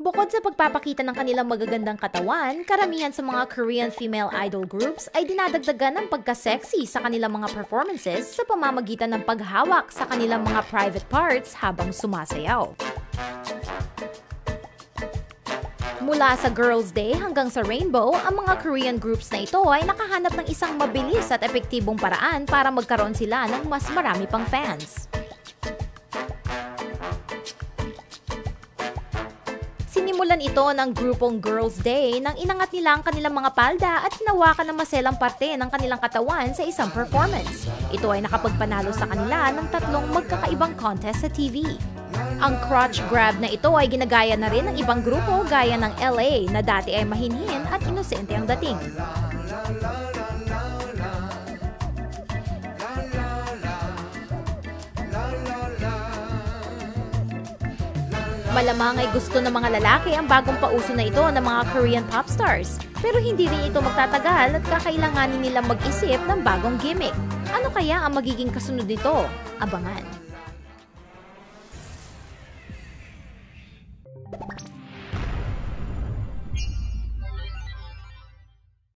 Bukod sa pagpapakita ng kanilang magagandang katawan, karamihan sa mga Korean female idol groups ay dinadagdagan ng pagka-sexy sa kanilang mga performances sa pamamagitan ng paghawak sa kanilang mga private parts habang sumasayaw. Mula sa Girls' Day hanggang sa Rainbow, ang mga Korean groups na ito ay nakahanap ng isang mabilis at epektibong paraan para magkaroon sila ng mas marami pang fans. Sinimulan ito ng grupong Girls' Day nang inangat nila ang kanilang mga palda at hinawakan ng maselang parte ng kanilang katawan sa isang performance. Ito ay nakapagpanalo sa kanila ng 3 magkakaibang contest sa TV. Ang crotch grab na ito ay ginagaya na rin ng ibang grupo gaya ng LA na dati ay mahinhin at inosente ang dating. Malamang ay gusto ng mga lalaki ang bagong pauso na ito ng mga Korean pop stars. Pero hindi rin ito magtatagal at kakailanganin nilang mag-isip ng bagong gimmick. Ano kaya ang magiging kasunod nito? Abangan!